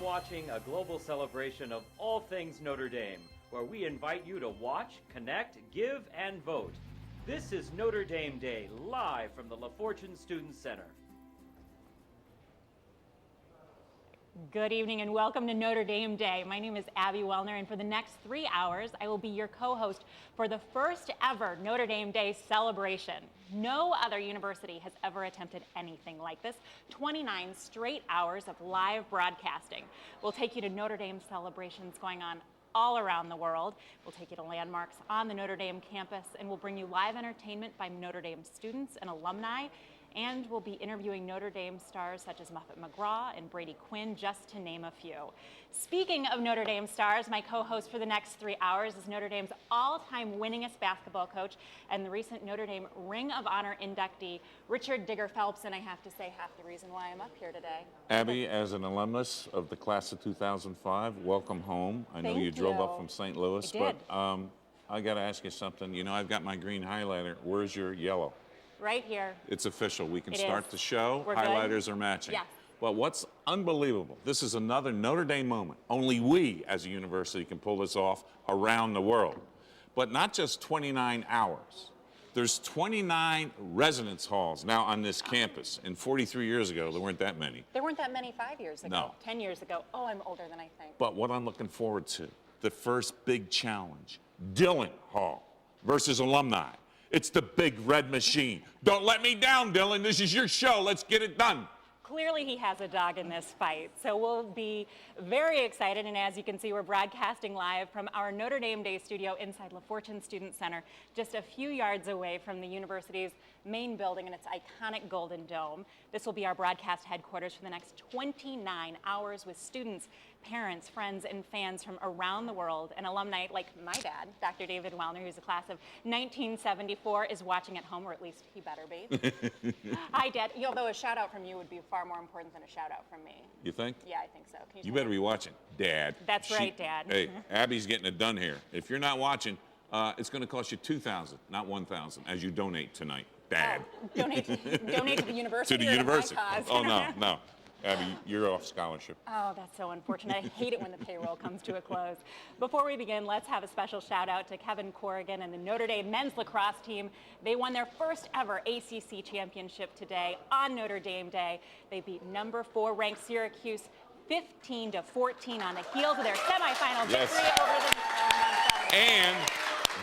watching a global celebration of all things Notre Dame, where we invite you to watch, connect, give, and vote. This is Notre Dame Day, live from the LaFortune Student Center. Good evening and welcome to Notre Dame Day. My name is Abby Wuellner, and for the next 3 hours, I will be your co-host for the first ever Notre Dame Day celebration. No other university has ever attempted anything like this. 29 straight hours of live broadcasting. We'll take you to Notre Dame celebrations going on all around the world. We'll take you to landmarks on the Notre Dame campus, and we'll bring you live entertainment by Notre Dame students and alumni. And we'll be interviewing Notre Dame stars such as Muffet McGraw and Brady Quinn, just to name a few. Speaking of Notre Dame stars, my co-host for the next 3 hours is Notre Dame's all-time winningest basketball coach and the recent Notre Dame Ring of Honor inductee, Richard Digger Phelps. And I have to say, half the reason why I'm up here today. Abby, as an alumnus of the class of 2005, welcome home. I know you drove up from St. Louis, but I got to ask you something. You know, I've got my green highlighter. Where's your yellow? Right here. It's official. We can start the show. We're Highlighters are matching. Yes. Well, what's unbelievable, this is another Notre Dame moment. Only we, as a university, can pull this off around the world. But not just 29 hours. There's 29 residence halls now on this campus. And 43 years ago, there weren't that many. There weren't that many 5 years ago. No. 10 years ago. Oh, I'm older than I think. But what I'm looking forward to, the first big challenge, Dillon Hall versus alumni. It's the big red machine. Don't let me down, Dylan. This is your show. Let's get it done. Clearly he has a dog in this fight, so we'll be very excited. And as you can see, we're broadcasting live from our Notre Dame Day studio inside LaFortune Student Center, just a few yards away from the university's main building and its iconic Golden Dome. This will be our broadcast headquarters for the next 29 hours with students, parents, friends, and fans from around the world. And alumni like my dad, Dr. David Wuellner, who's a class of 1974, is watching at home, or at least he better be. Hi, Dad. Although a shout out from you would be far more important than a shout out from me. You think? Yeah, I think so. You better be watching, Dad. That's right, Dad. Hey, Abby's getting it done here. If you're not watching, it's going to cost you $2,000, not $1,000, as you donate tonight, Dad. Donate to the university. To the university. Oh, no. Abby, you're off scholarship. Oh, that's so unfortunate. I hate it when the payroll comes to a close. Before we begin, let's have a special shout out to Kevin Corrigan and the Notre Dame men's lacrosse team. They won their first ever ACC championship today on Notre Dame Day. They beat number 4 ranked Syracuse 15-14 on the heels of their semifinal victory over the And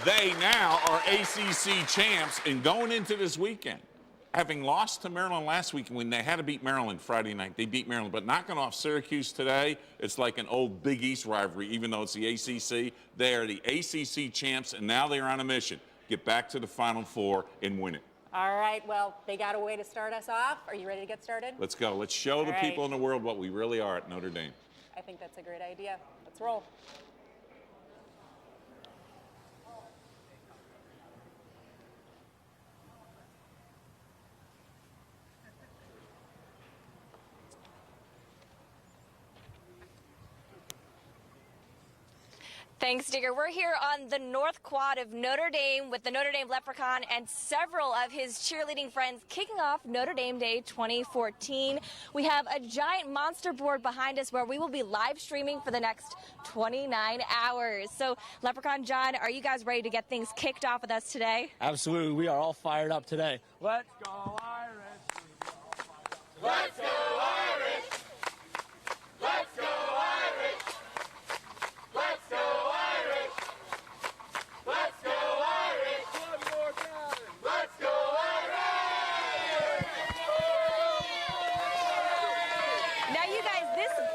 they now are ACC champs, and going into this weekend, having lost to Maryland last week when they had to beat Maryland Friday night, they beat Maryland, but knocking off Syracuse today, it's like an old Big East rivalry, even though it's the ACC. They are the ACC champs, and now they are on a mission. Get back to the Final Four and win it. All right, well, they got a way to start us off. Are you ready to get started? Let's go. Let's show the people in the world what we really are at Notre Dame. I think that's a great idea. Let's roll. Thanks, Digger. We're here on the North Quad of Notre Dame with the Notre Dame Leprechaun and several of his cheerleading friends kicking off Notre Dame Day 2014. We have a giant monster board behind us where we will be live streaming for the next 29 hours. So, Leprechaun John, are you guys ready to get things kicked off with us today? Absolutely. We are all fired up today. Let's go Irish! Let's go Irish! Let's go Irish! Let's go Irish! Let's go Irish! Let's go Irish! Now, you guys,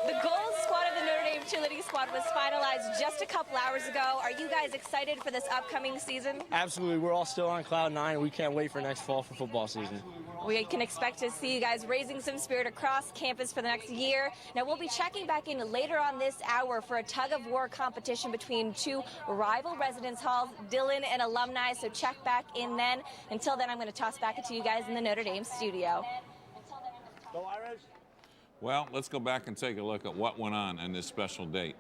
the gold squad of the Notre Dame cheerleading squad was finalized just a couple hours ago. Are you guys excited for this upcoming season? Absolutely. We're all still on cloud 9. We can't wait for next fall for football season. We can expect to see you guys raising some spirit across campus for the next year. Now, we'll be checking back in later on this hour for a tug-of-war competition between two rival residence halls, Dillon and alumni, so check back in then. Until then, I'm going to toss back to you guys in the Notre Dame studio. Go Irish! Well, let's go back and take a look at what went on this special date.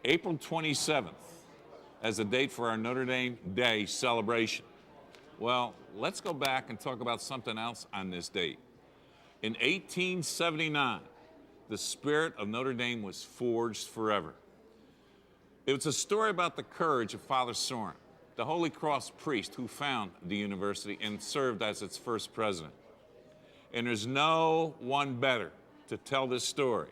April 27th as a date for our Notre Dame Day celebration. Well, let's go back and talk about something else on this date. In 1879, the spirit of Notre Dame was forged forever. It was a story about the courage of Father Soren, the Holy Cross priest who found the university and served as its first president. And there's no one better to tell this story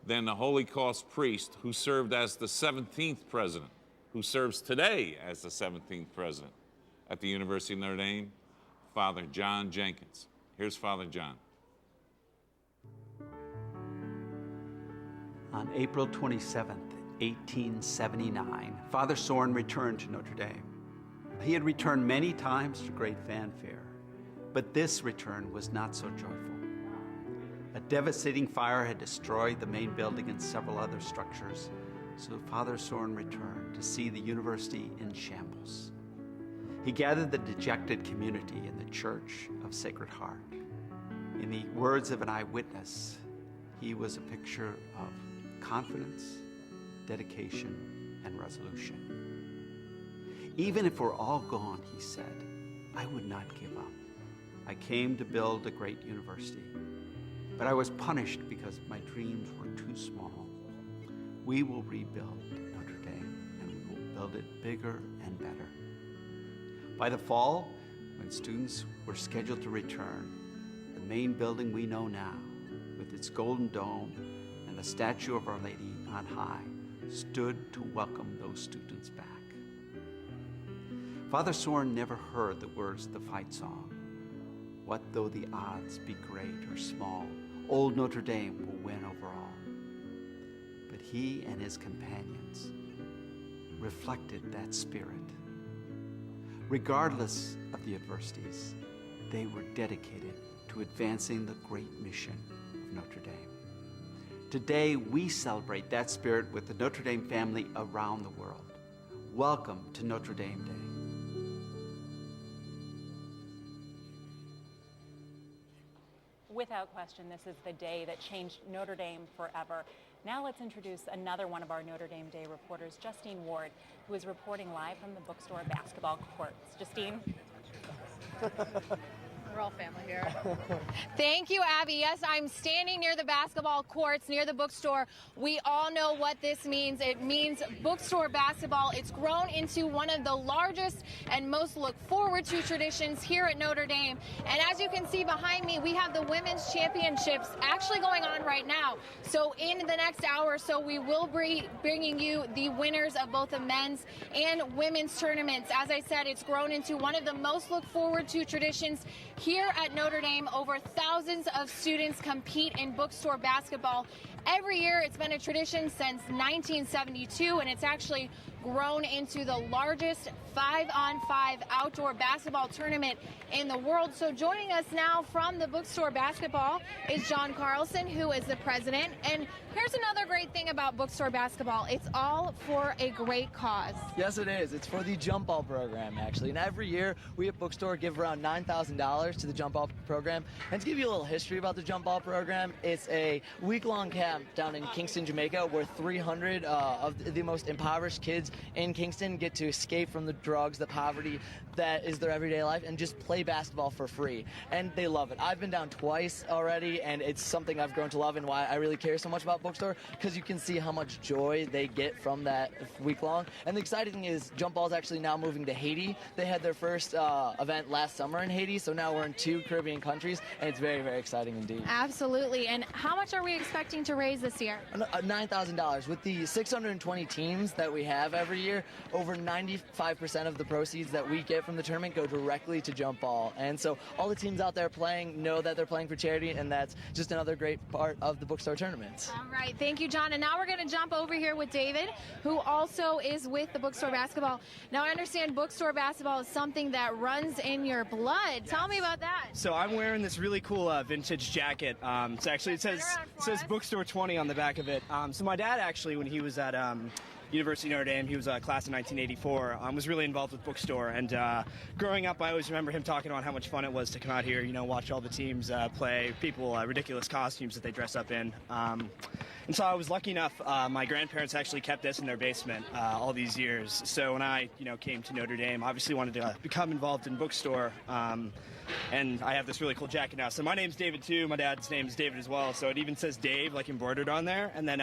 than the Holy Cross priest who served as the 17th president, who serves today as the 17th president at the University of Notre Dame, Father John Jenkins. Here's Father John. On April 27th, 1879, Father Soren returned to Notre Dame. He had returned many times to great fanfare, but this return was not so joyful. A devastating fire had destroyed the main building and several other structures, so Father Soren returned to see the university in shambles. He gathered the dejected community in the Church of Sacred Heart. In the words of an eyewitness, he was a picture of confidence, dedication, and resolution. Even if we're all gone, he said, I would not give up. I came to build a great university, but I was punished because my dreams were too small. We will rebuild Notre Dame, and we will build it bigger and better. By the fall, when students were scheduled to return, the main building we know now, with its golden dome and the statue of Our Lady on high, stood to welcome those students back. Father Soren never heard the words of the fight song. What though the odds be great or small, old Notre Dame will win over all. But he and his companions reflected that spirit. Regardless of the adversities, they were dedicated to advancing the great mission of Notre Dame. Today, we celebrate that spirit with the Notre Dame family around the world. Welcome to Notre Dame Day. Without question, this is the day that changed Notre Dame forever. Now let's introduce another one of our Notre Dame Day reporters, Justine Ward, who is reporting live from the Bookstore Basketball courts. Justine? We're all family here. Thank you, Abby. Yes, I'm standing near the basketball courts, near the bookstore. We all know what this means. It means Bookstore Basketball. It's grown into one of the largest and most look forward to traditions here at Notre Dame. And as you can see behind me, we have the Women's Championships actually going on right now. So in the next hour or so, we will be bringing you the winners of both the men's and women's tournaments. As I said, it's grown into one of the most look forward to traditions here at Notre Dame. Over thousands of students compete in Bookstore Basketball. Every year, it's been a tradition since 1972, and it's actually grown into the largest 5-on-5 outdoor basketball tournament in the world. So joining us now from the Bookstore Basketball is John Carlson, who is the president. And here's another great thing about Bookstore Basketball. It's all for a great cause. Yes, it is. It's for the jump ball program, actually. And every year, we at Bookstore give around $9,000 to the jump ball program. And to give you a little history about the jump ball program, it's a week-long camp down in Kingston, Jamaica, where 300 of the most impoverished kids in Kingston get to escape from the drugs, the poverty that is their everyday life, and just play basketball for free. And they love it. I've been down twice already, and it's something I've grown to love, and why I really care so much about Bookstore, because you can see how much joy they get from that week long. And the exciting thing is jump ball is actually now moving to Haiti. They had their first event last summer in Haiti, so now we're in 2 Caribbean countries, and it's very, very exciting indeed. Absolutely. And how much are we expecting to raise this year? $9,000. With the 620 teams that we have every year, over 95% of the proceeds that we get from the tournament go directly to jump ball. And so all the teams out there playing know that they're playing for charity, and that's just another great part of the Bookstore tournament. All right. Thank you, John. And now we're going to jump over here with David, who also is with the Bookstore Basketball. Now, I understand Bookstore Basketball is something that runs in your blood. Yes. Tell me about that. So I'm wearing this really cool vintage jacket. So actually it says Bookstore 20 on the back of it. So my dad actually, when he was at University of Notre Dame. He was a class of 1984. Was really involved with Bookstore. And growing up, I always remember him talking about how much fun it was to come out here, watch all the teams play, people, ridiculous costumes that they dress up in. And so I was lucky enough, my grandparents actually kept this in their basement all these years. So when I, came to Notre Dame, obviously wanted to become involved in Bookstore. And I have this really cool jacket now. So my name's David too. My dad's name is David as well. So it even says Dave, like embroidered on there. And then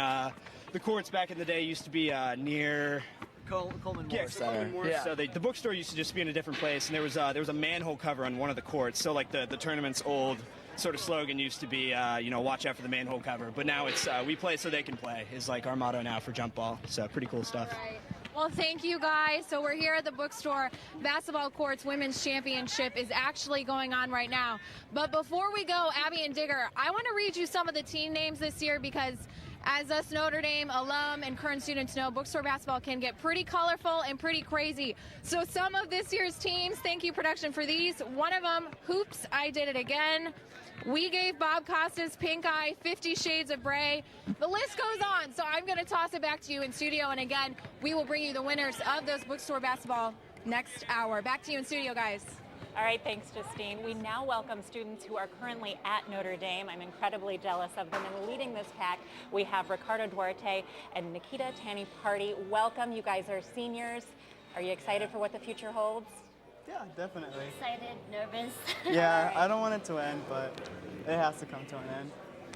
the courts back in the day used to be near Coleman yeah, Moore Center. Yeah. So the bookstore used to just be in a different place, and there was a manhole cover on one of the courts. So like the tournament's old sort of slogan used to be, watch out for the manhole cover. But now it's we play so they can play is like our motto now for jump ball. So pretty cool stuff. Right. Well, thank you guys. So we're here at the Bookstore Basketball Courts Women's Championship is actually going on right now. But before we go, Abby and Digger, I want to read you some of the team names this year because as us Notre Dame alum and current students know, Bookstore Basketball can get pretty colorful and pretty crazy. So some of this year's teams, thank you production for these. One of them, Hoops, I Did It Again. We gave Bob Costas Pink Eye, 50 Shades of Bray. The list goes on, so I'm going to toss it back to you in studio. And again, we will bring you the winners of those Bookstore Basketball next hour. Back to you in studio, guys. All right, thanks, Justine. We now welcome students who are currently at Notre Dame. I'm incredibly jealous of them. And leading this pack, we have Ricardo Duarte and Nikita Tani Party. Welcome. You guys are seniors. Are you excited for what the future holds? Yeah, definitely. Excited, nervous. Yeah, right. I don't want it to end, but it has to come to an end.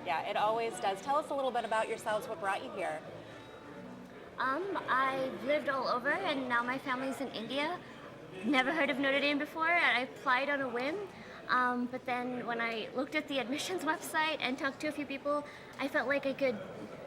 Yeah, it always does. Tell us a little bit about yourselves. What brought you here? I've lived all over, and now my family's in India. Never heard of Notre Dame before, and I applied on a whim. But then when I looked at the admissions website and talked to a few people, I felt like I could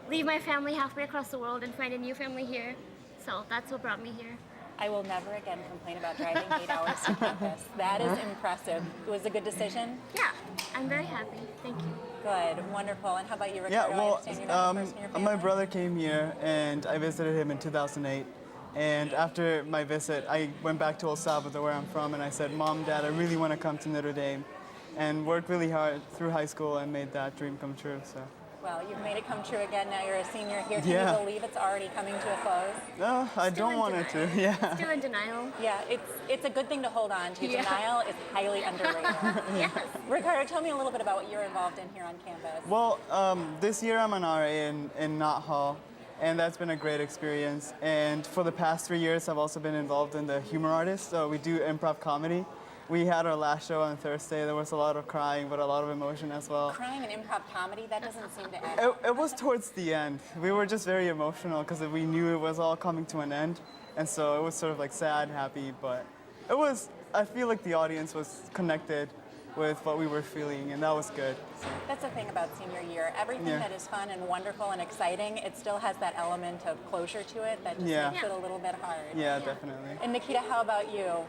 leave my family halfway across the world and find a new family here. So that's what brought me here. I will never again complain about driving 8 hours to campus. That is impressive. It was a good decision? Yeah, I'm very happy. Thank you. Good, wonderful. And how about you, Ricardo? Yeah, well, I understand you're not the first in your family. my brother came here, and I visited him in 2008. And after my visit, I went back to El Salvador, where I'm from, and I said, Mom, Dad, I really want to come to Notre Dame. And worked really hard through high school and made that dream come true. So. Well, you've made it come true again. Now you're a senior here. Can Yeah. you believe it's already coming to a close? No, I don't want it to. Yeah. Still in denial. Yeah, it's a good thing to hold on to. Yeah. Denial is highly underrated. Yes. Ricardo, tell me a little bit about what you're involved in here on campus. Well, this year I'm an RA in Knott Hall, and that's been a great experience. And for the past 3 years, I've also been involved in the Humor Artists. So we do improv comedy. We had our last show on Thursday. There was a lot of crying, but a lot of emotion as well. Crying and improv comedy, that doesn't seem to add. It was towards the end. We were just very emotional because we knew it was all coming to an end. And so it was sort of like sad, happy, but I feel like the audience was connected with what we were feeling, and that was good. So. That's the thing about senior year. Everything Yeah. that is fun and wonderful and exciting, it still has that element of closure to it that just Yeah. makes it a little bit hard. Yeah, definitely. And Nikita, how about you?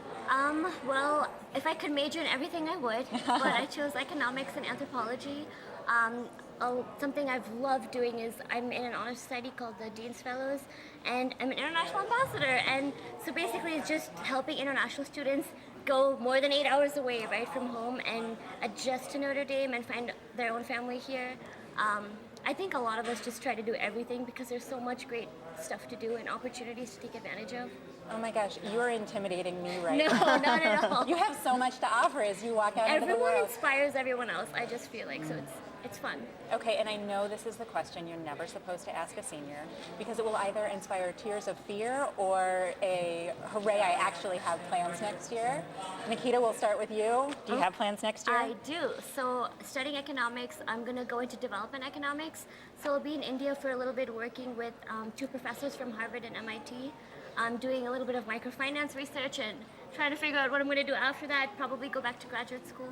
Well, if I could major in everything, I would. But I chose economics and anthropology. Something I've loved doing is I'm in an honor society called the Dean's Fellows, and I'm an international ambassador. And so basically it's just helping international students go more than 8 hours away, right, from home and adjust to Notre Dame and find their own family here. I think a lot of us just try to do everything because there's so much great stuff to do and opportunities to take advantage of. Oh my gosh, you're intimidating me right No, now. not at all. You have so much to offer as you walk out into the Everyone world. inspires everyone else, I just feel like, so it's fun. Okay, and I know this is the question you're never supposed to ask a senior because it will either inspire tears of fear or a hooray, I actually have plans next year. Nikita, we'll start with you. Do you have plans next year? I do. So studying economics, I'm going to go into development economics. So I'll be in India for a little bit working with two professors from Harvard and MIT. I'm doing a little bit of microfinance research and trying to figure out what I'm going to do after that, probably go back to graduate school.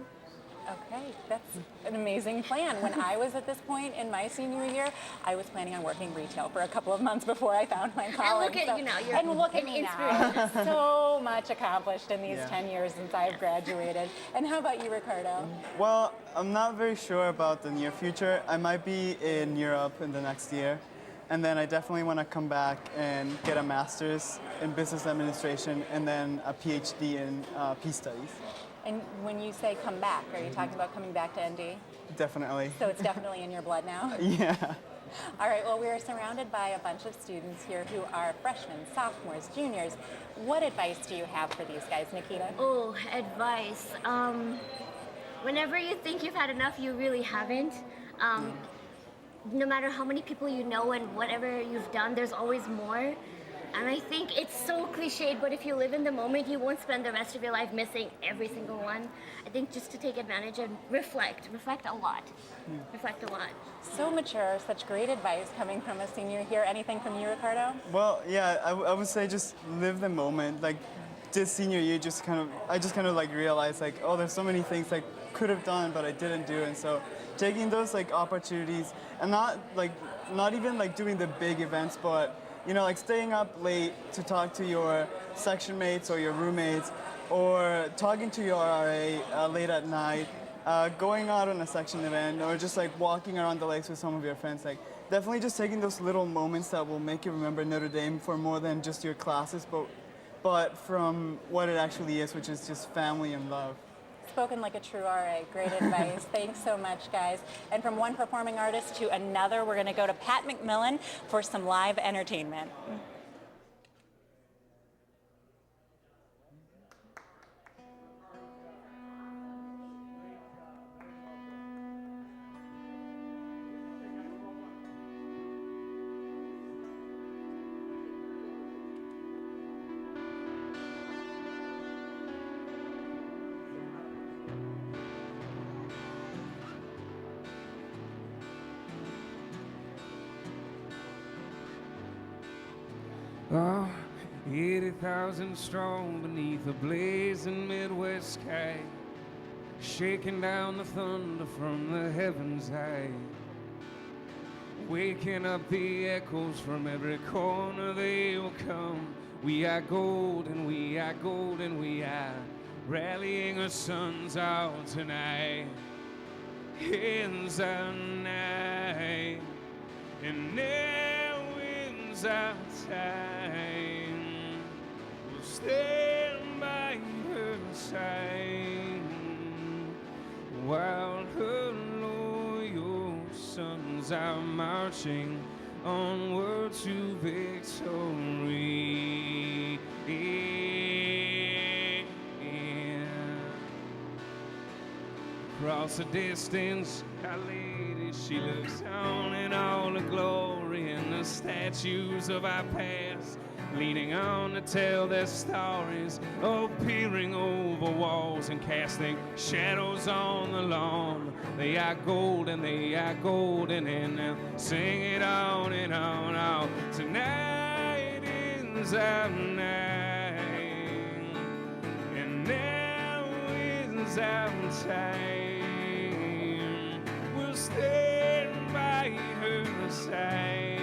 Okay, that's an amazing plan. When I was at this point in my senior year, I was planning on working retail for a couple of months before I found my calling. And look at you now, you're and look at an me inspiration. now. So much accomplished in these Yeah. 10 years since I've graduated. And how about you, Ricardo? Well, I'm not very sure about the near future. I might be in Europe in the next year. And then I definitely want to come back and get a master's in business administration and then a PhD in peace studies. And when you say come back, are you talking about coming back to ND? Definitely. So it's definitely in your blood now? Yeah. All right, well, we are surrounded by a bunch of students here who are freshmen, sophomores, juniors. What advice do you have for these guys, Nikita? Oh, advice. Whenever you think you've had enough, you really haven't. No matter how many people you know and whatever you've done, there's always more. And I think it's so cliched, but if you live in the moment, you won't spend the rest of your life missing every single one. I think just to take advantage and reflect a lot. Reflect a lot. So mature, such great advice coming from a senior here. Anything from you, Ricardo? Well, yeah, I would say just live the moment. Like this senior year, I just kind of like realized like, oh, there's so many things I could have done, but I didn't do. And so taking those like opportunities and not even like doing the big events, but you know, like staying up late to talk to your section mates or your roommates, or talking to your RA late at night, going out on a section event, or just like walking around the lakes with some of your friends. Like definitely just taking those little moments that will make you remember Notre Dame for more than just your classes, but from what it actually is, which is just family and love. Spoken like a true RA. Great advice. Thanks so much, guys. And from one performing artist to another, we're going to go to Pat McMillan for some live entertainment. Oh, 80,000 strong beneath a blazing Midwest sky, shaking down the thunder from the heavens high, waking up the echoes from every corner they will come. We are gold and we are gold and we are rallying our sons out tonight. Ends our night and now ends our time. We'll stand by her side while her loyal sons are marching onward to victory. Across the distance, our lady, she looks on in all the glory and the statues of our past, leaning on to tell their stories, oh, peering over walls and casting shadows on the lawn. They are golden, and now sing it on and on, on. Tonight is our night, and now is our time. We'll stand by her side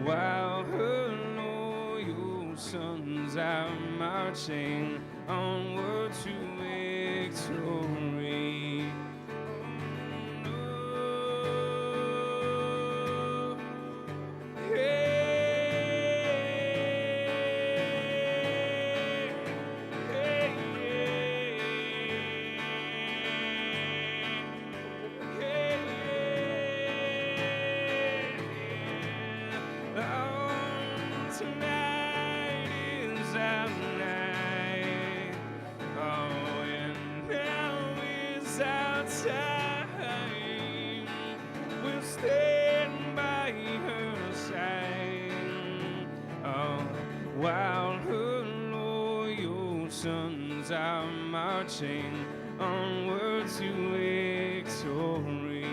while her loyal sons are marching onward to victory. While her loyal sons are marching onward to victory.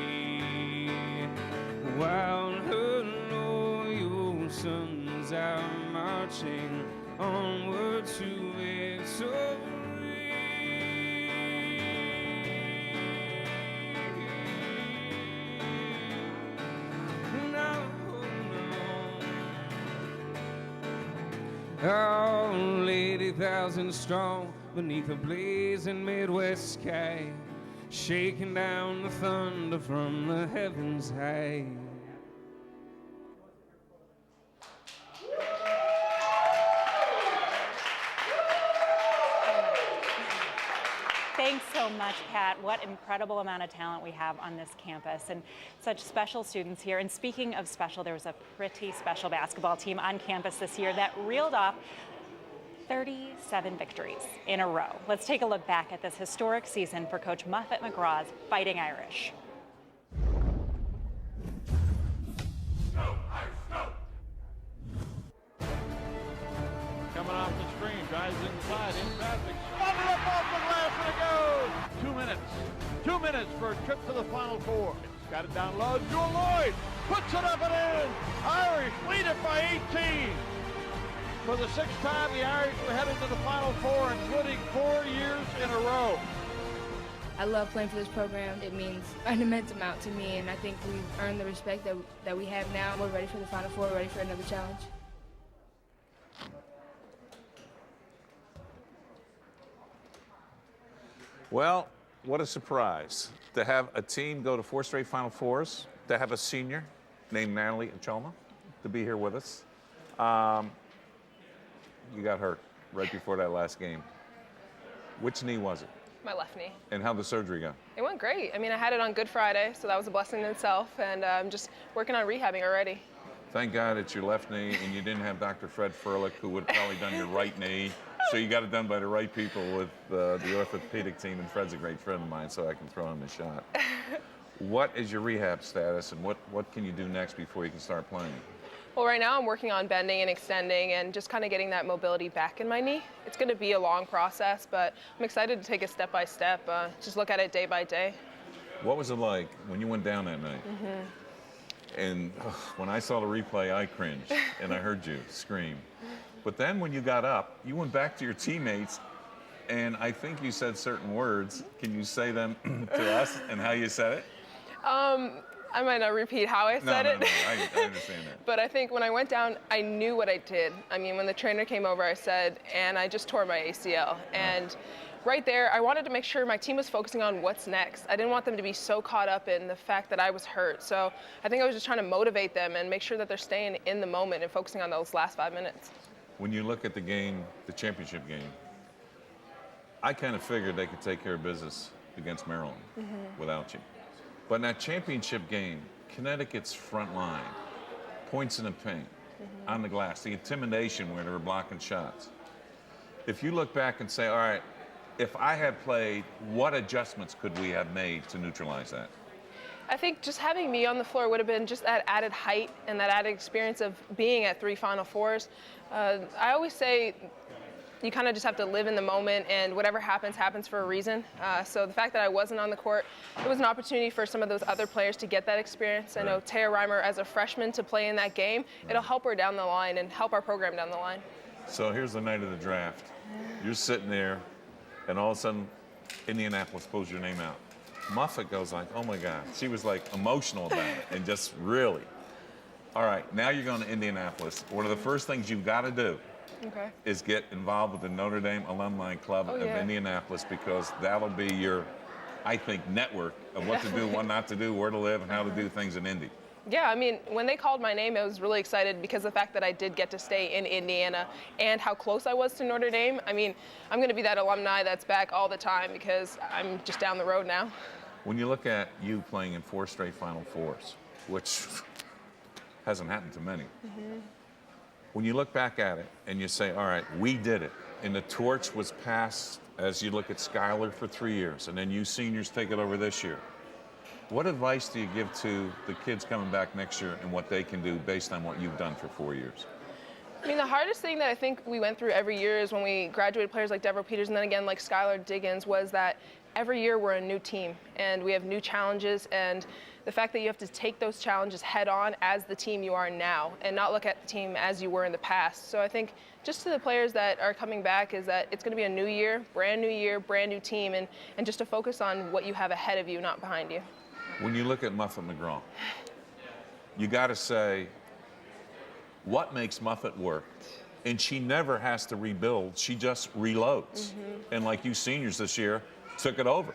While her loyal sons are marching onward to victory. All 80,000 strong beneath a blazing Midwest sky, shaking down the thunder from the heavens high. Thanks so much, Kat. What incredible amount of talent we have on this campus and such special students here. And speaking of special, there was a pretty special basketball team on campus this year that reeled off 37 victories in a row. Let's take a look back at this historic season for Coach Muffet McGraw's Fighting Irish. Coming off the screen, drives inside, in traffic. Bundle up off the glass, and it goes! 2 minutes. 2 minutes for a trip to the Final Four. Got it down low. Jewel Lloyd puts it up and in. Irish lead it by 18. For the 6th time, the Irish were headed to the Final Four, including 4 years in a row. I love playing for this program. It means an immense amount to me, and I think we've earned the respect that we have now. We're ready for the Final Four, ready for another challenge. Well, what a surprise to have a team go to 4 straight Final Fours, to have a senior named Natalie Ochonwa to be here with us. You got hurt right before that last game. Which knee was it? My left knee. And how'd the surgery go? It went great. I mean, I had it on Good Friday, so that was a blessing in itself, and I'm just working on rehabbing already. Thank God it's your left knee, and you didn't have Dr. Fred Furlick, who would have probably done your right knee. So you got it done by the right people with the orthopedic team, and Fred's a great friend of mine, so I can throw him a shot. What is your rehab status, and what can you do next before you can start playing? Well, right now I'm working on bending and extending and just kind of getting that mobility back in my knee. It's going to be a long process, but I'm excited to take it step by step, just look at it day by day. What was it like when you went down that night? And when I saw the replay, I cringed, and I heard you scream. But then when you got up, you went back to your teammates, and I think you said certain words. Can you say them to us and how you said it? I might not repeat how I said it. No, I understand that. But I think when I went down, I knew what I did. I mean, when the trainer came over, I said, and I just tore my ACL. And right there, I wanted to make sure my team was focusing on what's next. I didn't want them to be so caught up in the fact that I was hurt. So I think I was just trying to motivate them and make sure that they're staying in the moment and focusing on those last 5 minutes. When you look at the game, the championship game, I kind of figured they could take care of business against Maryland without you. But in that championship game, Connecticut's front line, points in the paint, on the glass, the intimidation where they were blocking shots. If you look back and say, all right, if I had played, what adjustments could we have made to neutralize that? I think just having me on the floor would have been just that added height and that added experience of being at 3 Final Fours. I always say you kind of just have to live in the moment, and whatever happens, happens for a reason. So the fact that I wasn't on the court, it was an opportunity for some of those other players to get that experience. I know Taya Reimer, as a freshman, to play in that game, it'll help her down the line and help our program down the line. So here's the night of the draft. You're sitting there, and all of a sudden, Indianapolis pulls your name out. Muffet goes like, oh my God. She was like emotional about it, and just really. All right, now you're going to Indianapolis. One of the first things you've got to do is get involved with the Notre Dame Alumni Club of Indianapolis, because that'll be your, I think, network of what to do, what not to do, where to live, and how to do things in Indy. Yeah, I mean, when they called my name, I was really excited because of the fact that I did get to stay in Indiana and how close I was to Notre Dame. I mean, I'm going to be that alumni that's back all the time because I'm just down the road now. When you look at you playing in 4 straight Final Fours, which hasn't happened to many, when you look back at it and you say, all right, we did it, and the torch was passed as you look at Skylar for 3 years, and then you seniors take it over this year, what advice do you give to the kids coming back next year and what they can do based on what you've done for 4 years? I mean, the hardest thing that I think we went through every year is when we graduated players like Deborah Peters and then again like Skylar Diggins was that every year we're a new team and we have new challenges, and the fact that you have to take those challenges head on as the team you are now and not look at the team as you were in the past. So I think just to the players that are coming back is that it's going to be a new year, brand new team, and just to focus on what you have ahead of you, not behind you. When you look at Muffet McGraw, you got to say, what makes Muffet work? And she never has to rebuild, she just reloads. And like you seniors this year, took it over.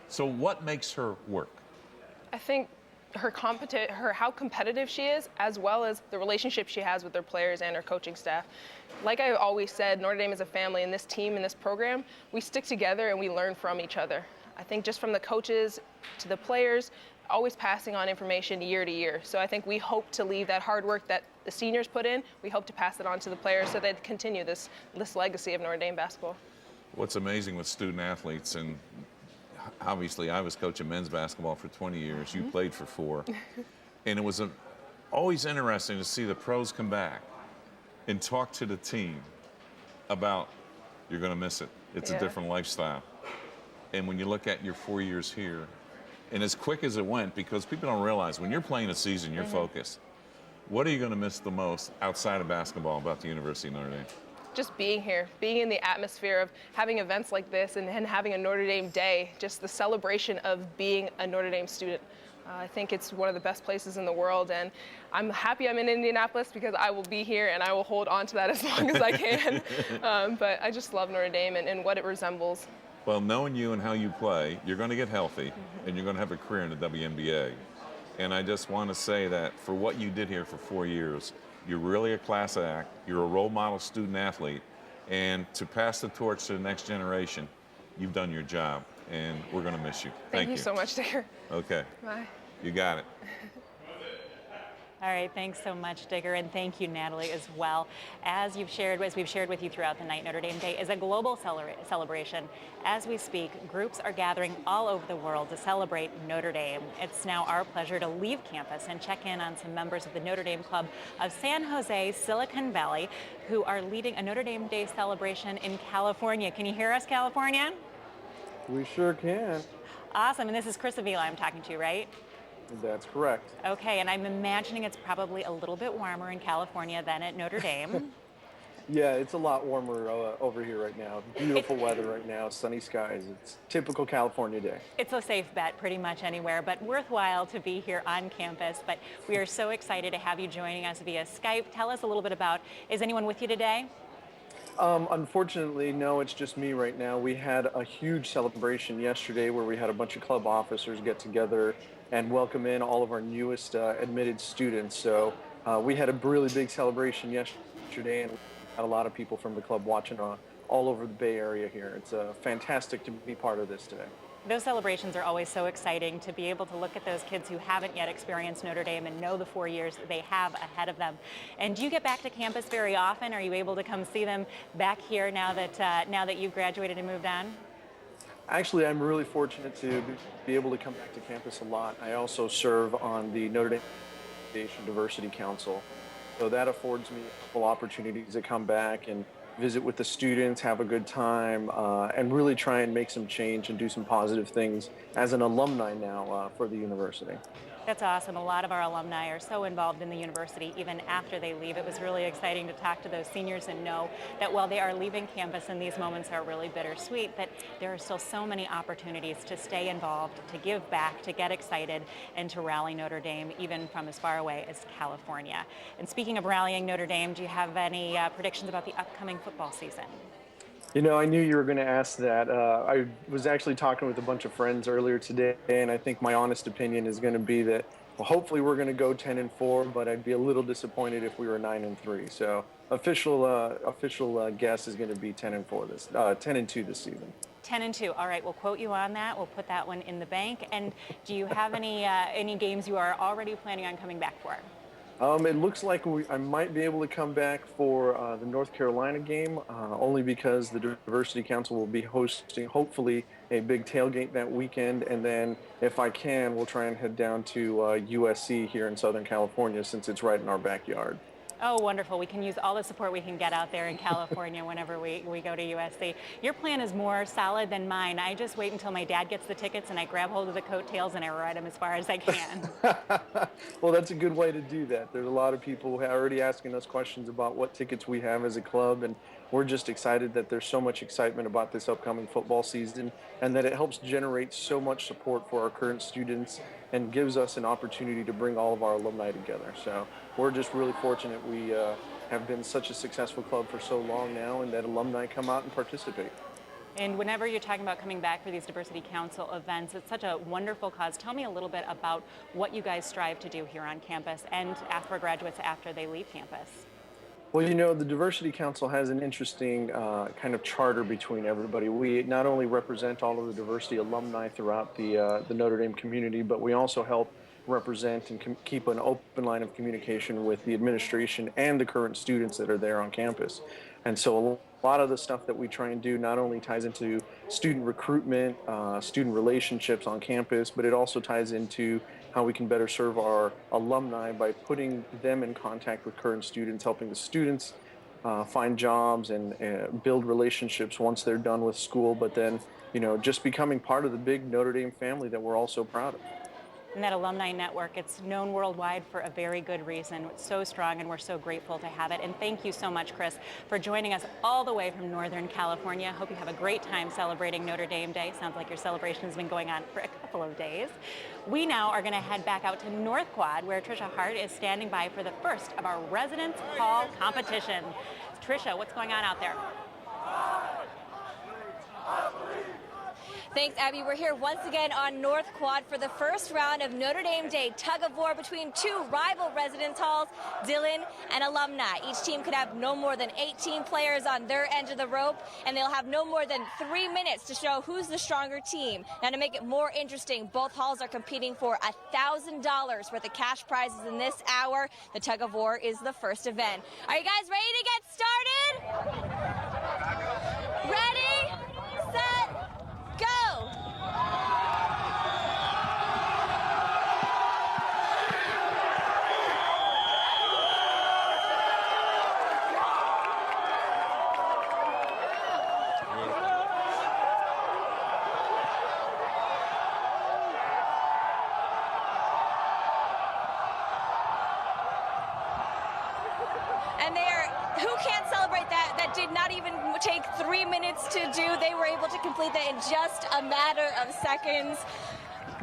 So what makes her work? I think how competitive she is, as well as the relationship she has with her players and her coaching staff. Like I always said, Notre Dame is a family, and this team and this program, we stick together and we learn from each other. I think just from the coaches to the players, always passing on information year to year. So I think we hope to leave that hard work that the seniors put in, we hope to pass it on to the players so they continue this legacy of Notre Dame basketball. What's amazing with student athletes, and obviously I was coaching men's basketball for 20 years, you played for 4, and it was always interesting to see the pros come back and talk to the team about, you're going to miss it. It's a different lifestyle. And when you look at your 4 years here, and as quick as it went, because people don't realize when you're playing a season, you're focused. What are you going to miss the most outside of basketball about the University of Notre Dame? Just being here, being in the atmosphere of having events like this and having a Notre Dame Day, just the celebration of being a Notre Dame student. I think it's one of the best places in the world, and I'm happy I'm in Indianapolis because I will be here and I will hold on to that as long as I can. But I just love Notre Dame and what it resembles. Well, knowing you and how you play, you're going to get healthy, and you're going to have a career in the WNBA. And I just want to say that for what you did here for 4 years, you're really a class act, you're a role model student athlete, and to pass the torch to the next generation, you've done your job, and we're going to miss you. Thank you so much, Digger. Okay. Bye. You got it. All right, thanks so much, Digger, and thank you, Natalie, as well. As we've shared with you throughout the night, Notre Dame Day is a global celebration. As we speak, groups are gathering all over the world to celebrate Notre Dame. It's now our pleasure to leave campus and check in on some members of the Notre Dame Club of San Jose, Silicon Valley, who are leading a Notre Dame Day celebration in California. Can you hear us, California? We sure can. Awesome, and this is Chris Avila I'm talking to, right? That's correct. Okay, and I'm imagining it's probably a little bit warmer in California than at Notre Dame. Yeah, it's a lot warmer over here right now. Beautiful weather right now, sunny skies. It's typical California day. It's a safe bet pretty much anywhere, but worthwhile to be here on campus. But we are so excited to have you joining us via Skype. Tell us a little bit about, is anyone with you today? Unfortunately, no, it's just me right now. We had a huge celebration yesterday where we had a bunch of club officers get together and welcome in all of our newest admitted students. So we had a really big celebration yesterday, and had a lot of people from the club watching all over the Bay Area here. It's fantastic to be part of this today. Those celebrations are always so exciting to be able to look at those kids who haven't yet experienced Notre Dame and know the 4 years that they have ahead of them. And do you get back to campus very often? Are you able to come see them back here now that you've graduated and moved on? Actually, I'm really fortunate to be able to come back to campus a lot. I also serve on the Notre Dame Foundation Diversity Council. So that affords me a couple opportunities to come back and visit with the students, have a good time, and really try and make some change and do some positive things as an alumni now for the university. That's awesome. A lot of our alumni are so involved in the university even after they leave. It was really exciting to talk to those seniors and know that while they are leaving campus and these moments are really bittersweet, that there are still so many opportunities to stay involved, to give back, to get excited, and to rally Notre Dame even from as far away as California. And speaking of rallying Notre Dame, do you have any predictions about the upcoming football season? You know, I knew you were going to ask that. I was actually talking with a bunch of friends earlier today, and I think my honest opinion is going to be that, well, hopefully we're going to go 10-4, but I'd be a little disappointed if we were 9-3. So official guess is going to be 10-2 this season. 10-2. All right, we'll quote you on that. We'll put that one in the bank. And do you have any games you are already planning on coming back for? It looks like I might be able to come back for the North Carolina game, only because the Diversity Council will be hosting, hopefully, a big tailgate that weekend. And then, if I can, we'll try and head down to USC here in Southern California, since it's right in our backyard. Oh, wonderful. We can use all the support we can get out there in California whenever we go to USC. Your plan is more solid than mine. I just wait until my dad gets the tickets and I grab hold of the coattails and I ride them as far as I can. Well, that's a good way to do that. There's a lot of people who are already asking us questions about what tickets we have as a club, and we're just excited that there's so much excitement about this upcoming football season and that it helps generate so much support for our current students and gives us an opportunity to bring all of our alumni together. So we're just really fortunate we have been such a successful club for so long now, and that alumni come out and participate. And whenever you're talking about coming back for these Diversity Council events, it's such a wonderful cause. Tell me a little bit about what you guys strive to do here on campus and ask for graduates after they leave campus. Well, the Diversity Council has an interesting kind of charter between everybody. We not only represent all of the diversity alumni throughout the Notre Dame community, but we also help represent and keep an open line of communication with the administration and the current students that are there on campus. And so a lot of the stuff that we try and do not only ties into student recruitment, student relationships on campus, but it also ties into how we can better serve our alumni by putting them in contact with current students, helping the students find jobs and build relationships once they're done with school, but then, just becoming part of the big Notre Dame family that we're all so proud of. And that alumni network, it's known worldwide for a very good reason. It's so strong, and we're so grateful to have it. And thank you so much, Chris, for joining us all the way from Northern California. Hope you have a great time celebrating Notre Dame Day. Sounds like your celebration has been going on for a couple of days. We now are going to head back out to North Quad, where Trisha Hart is standing by for the first of our Residence Hall competition. Trisha, what's going on out there? Thanks, Abby. We're here once again on North Quad for the first round of Notre Dame Day tug-of-war between two rival residence halls, Dillon and alumni. Each team could have no more than 18 players on their end of the rope, and they'll have no more than 3 minutes to show who's the stronger team. Now, to make it more interesting, both halls are competing for $1,000 worth of cash prizes in this hour. The tug-of-war is the first event. Are you guys ready to get started? Ready, set, go! And who can't celebrate that? That did not even take 3 minutes to do. They were able to complete that in just a matter of seconds.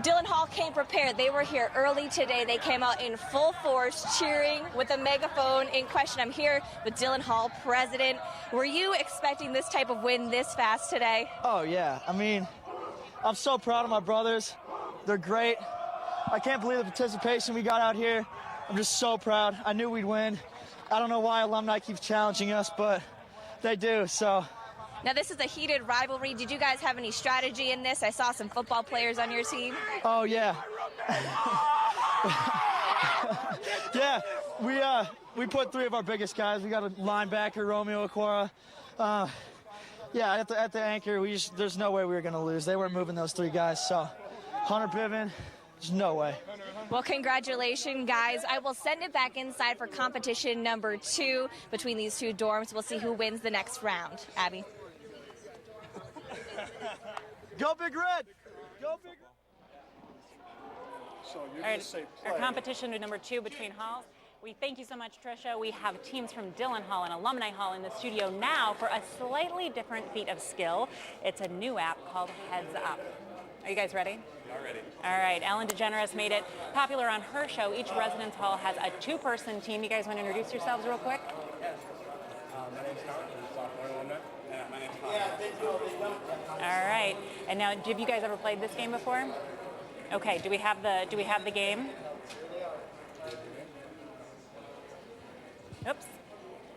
Dillon Hall came prepared. They were here early today. They came out in full force, cheering with a megaphone in question. I'm here with Dillon Hall president. Were you expecting this type of win this fast today? Oh, yeah. I mean, I'm so proud of my brothers. They're great. I can't believe the participation we got out here. I'm just so proud. I knew we'd win. I don't know why alumni keeps challenging us, but they do, so. Now, this is a heated rivalry. Did you guys have any strategy in this? I saw some football players on your team. Oh, yeah. Yeah, we put 3 of our biggest guys. We got a linebacker, Romeo Aquara. Yeah, at the anchor, there's no way we were going to lose. They weren't moving those 3 guys, so Hunter Piven, there's no way. Well, congratulations, guys. I will send it back inside for competition number 2 between these 2 dorms. We'll see who wins the next round. Abby. Go Big Red! Go Big Red! So you're All right, our competition number 2 between halls. We thank you so much, Trisha. We have teams from Dillon Hall and Alumni Hall in the studio now for a slightly different feat of skill. It's a new app called Heads Up. Are you guys ready? Ready. All right, Ellen DeGeneres made it popular on her show. Each residence hall has a 2-person team. You guys want to introduce yourselves real quick? Yes. My name's Howard. I'm a sophomore alumni. And my name's Todd. All right. And now, have you guys ever played this game before? Okay. Do we have the game? Oops.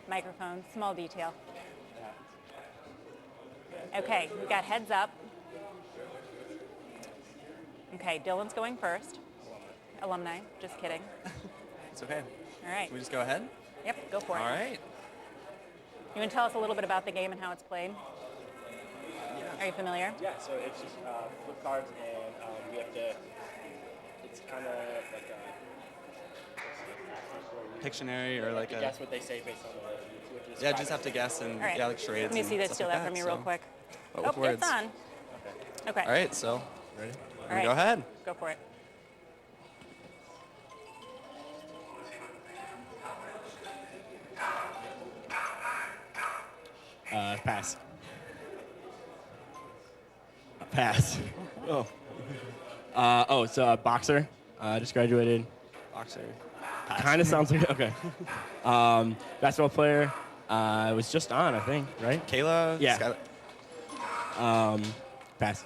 Microphone. Small detail. Okay. We got Heads Up. Okay, Dylan's going first. Alumni, just kidding. It's okay. All right. Can we just go ahead? Yep, go for it. All right. You want to tell us a little bit about the game and how it's played? Yeah. Are you familiar? Yeah, so it's just flip cards, and we have to, it's kind of like a Pictionary, or like a... guess what they say based on the... Yeah, just have to guess, and right. yeah, like charades. Let me see that, steal that from me real quick. But with words. It's on. Okay. All right, so, ready? All right. Go ahead. Go for it. Pass. Pass. Oh. It's a boxer. Just graduated. Boxer. Kind of sounds like, okay. Basketball player. It was just on, I think, right? Kayla? Yeah. Pass.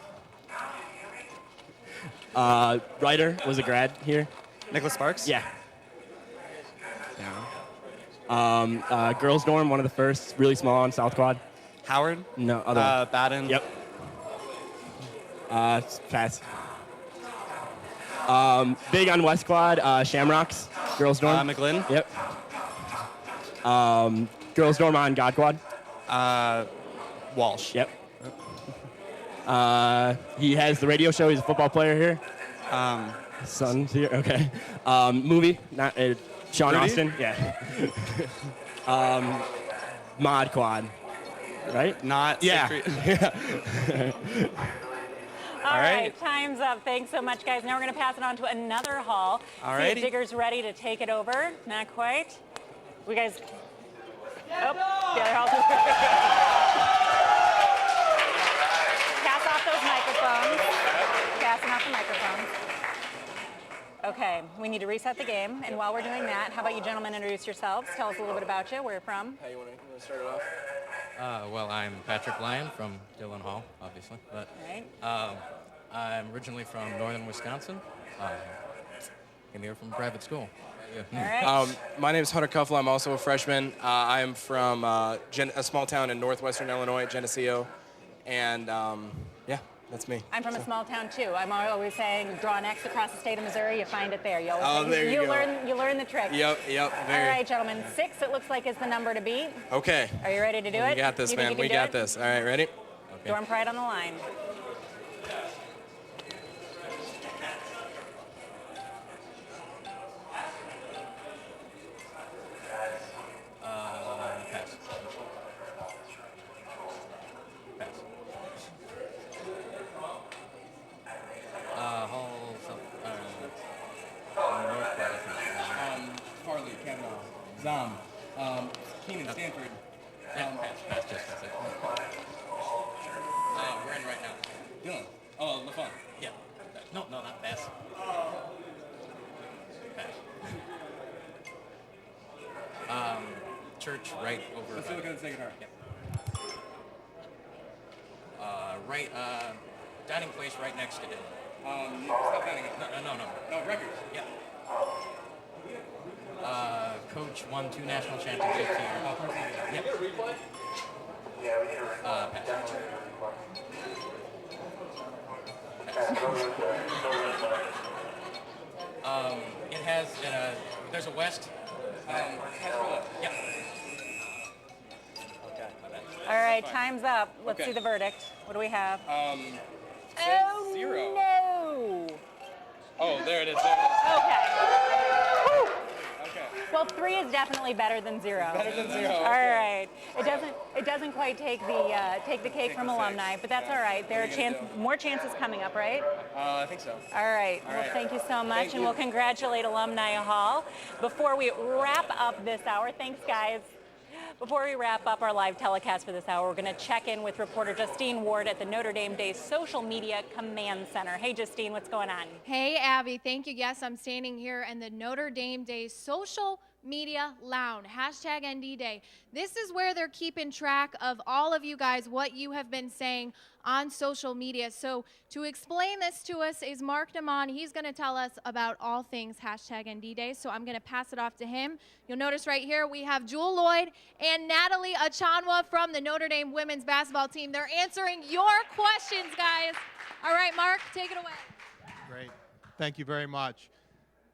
Writer was a grad here. Nicholas Sparks? Yeah. Girls dorm, one of the first, really small on South Quad. Howard? No, other one. Baden? Yep. Pass. Big on West Quad, Shamrocks, girls dorm. McGlynn? Yep. Girls dorm on God Quad. Walsh. Yep. He has the radio show. He's a football player here. Son's here. Okay. Movie. Not Sean Rudy? Austin. Yeah. Mod Quad. Right? Not. Yeah. All right, time's up. Thanks so much, guys. Now we're going to pass it on to another hall. All See righty. if Digger's ready to take it over. Not quite. We guys. Oh, the other hall's. Pass off those microphones. Passing off the microphones. Okay, we need to reset the game. And while we're doing that, how about you gentlemen introduce yourselves? Tell us a little bit about you, where you're from. How you want to start it off? Well, I'm Patrick Lyon from Dillon Hall, obviously, but I'm originally from northern Wisconsin. Came here from private school. All right. My name is Hunter Kuffel. I'm also a freshman. I'm from a small town in northwestern Illinois, Geneseo, and yeah, that's me. I'm from a small town too. I'm always saying, draw an X across the state of Missouri. You find it there. You always there you go. You learn the trick. Yep. All right, gentlemen. 6, it looks like, is the number to beat. Okay. Are you ready to do it? We got this, You think man. you can We do got it? this. All right, ready? Dorm pride on the line. Pass. Hall, North Quad, I think. Farley, Kavanaugh, Zom, Keenan, Stanford. Pass, just pass it. We're in right now. Dillon. Oh, LaFont. Yeah. No, not pass. Church right over. Let's look at the second half. Yeah. Right, dining place right next to him. Stop dining. No. No, records. Yeah. Coach won 2 national championships here. Yep. Pass. It has, there's a West. Yeah. Okay, my bad. All right, time's up. Let's see the verdict. What do we have? Oh, 0. No. Oh, there it is. Okay. Whew. Okay. Well, 3 is definitely better than 0. Better than 0. All right. It doesn't quite take the cake from alumni, but that's all right. There are more chances coming up, right? I think so. All right. Well, thank you so much, and we'll congratulate Alumni Hall. Before we wrap up this hour, thanks, guys. Before we wrap up our live telecast for this hour, we're going to check in with reporter Justine Ward at the Notre Dame Day Social Media Command Center. Hey, Justine, what's going on? Hey, Abby. Thank you. Yes, I'm standing here in the Notre Dame Day Social Media Lounge, #ND Day. This is where they're keeping track of all of you guys, what you have been saying on social media. So to explain this to us is Mark Naman. He's going to tell us about all things #ND Day. So I'm going to pass it off to him. You'll notice right here we have Jewel Lloyd and Natalie Ochonwa from the Notre Dame women's basketball team. They're answering your questions, guys. All right, Mark, take it away. Great. Thank you very much.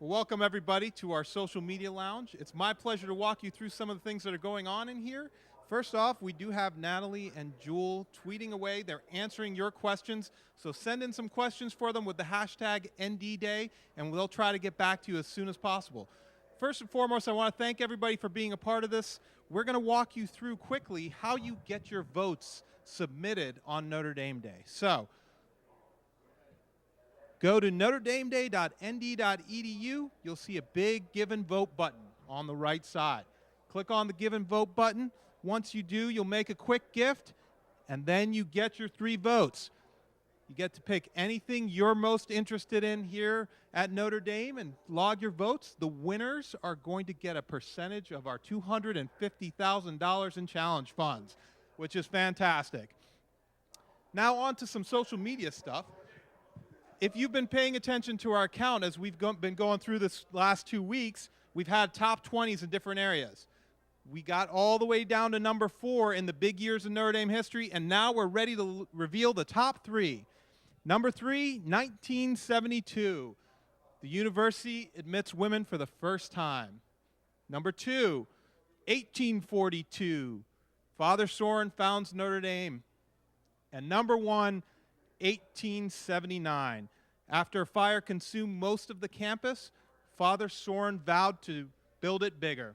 Well, welcome everybody to our social media lounge. It's my pleasure to walk you through some of the things that are going on in here. First off, we do have Natalie and Jewel tweeting away. They're answering your questions. So send in some questions for them with the #NDDay, and we'll try to get back to you as soon as possible. First and foremost, I want to thank everybody for being a part of this. We're going to walk you through quickly how you get your votes submitted on Notre Dame Day. So go to NotreDameDay.nd.edu. You'll see a big Give and Vote button on the right side. Click on the Give and Vote button. Once you do, you'll make a quick gift, and then you get your 3 votes. You get to pick anything you're most interested in here at Notre Dame and log your votes. The winners are going to get a percentage of our $250,000 in challenge funds, which is fantastic. Now on to some social media stuff. If you've been paying attention to our account as we've been going through this last 2 weeks, we've had top 20s in different areas. We got all the way down to number 4 in the big years in Notre Dame history, and now we're ready to reveal the top 3. Number 3, 1972. The university admits women for the first time. Number 2, 1842. Father Soren founds Notre Dame. And number 1, 1879. After fire consumed most of the campus, Father Soren vowed to build it bigger.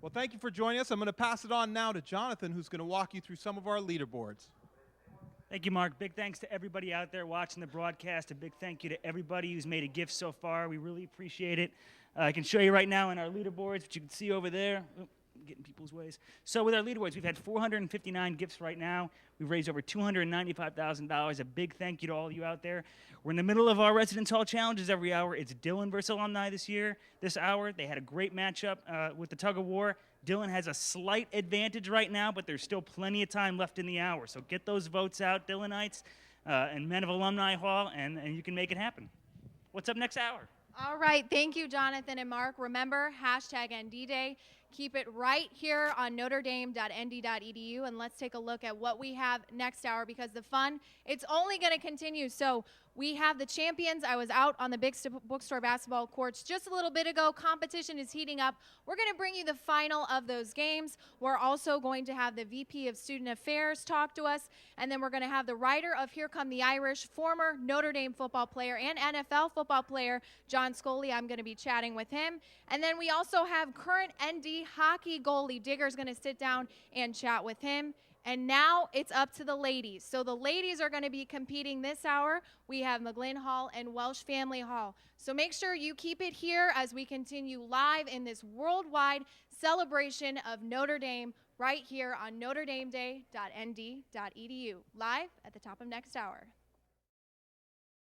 Well, thank you for joining us. I'm going to pass it on now to Jonathan, who's going to walk you through some of our leaderboards. Thank you, Mark. Big thanks to everybody out there watching the broadcast. A big thank you to everybody who's made a gift so far. We really appreciate it. I can show you right now in our leaderboards, which you can see over there. Getting people's ways. So with our leaderboards, we've had 459 gifts right now. We've raised over $295,000. A big thank you to all of you out there. We're in the middle of our Residence Hall challenges every hour. It's Dillon versus alumni this hour. They had a great matchup with the tug of war. Dillon has a slight advantage right now, but there's still plenty of time left in the hour. So get those votes out, Dillonites and Men of Alumni Hall, and you can make it happen. What's up next hour? All right. Thank you, Jonathan and Mark. Remember, #ND Day. Keep it right here on notredame.nd.edu, and let's take a look at what we have next hour, because the fun, it's only going to continue. So we have the champions. I was out on the Bookstore Basketball courts just a little bit ago. Competition is heating up. We're going to bring you the final of those games. We're also going to have the VP of Student Affairs talk to us, and then we're going to have the writer of Here Come the Irish, former Notre Dame football player and NFL football player, John Scully. I'm going to be chatting with him. And then we also have current ND hockey goalie Digger's going to sit down and chat with him. And now it's up to the ladies. So the ladies are going to be competing this hour. We have McGlynn Hall and Welsh Family Hall. So make sure you keep it here as we continue live in this worldwide celebration of Notre Dame right here on NotreDameDay.nd.edu, live at the top of next hour.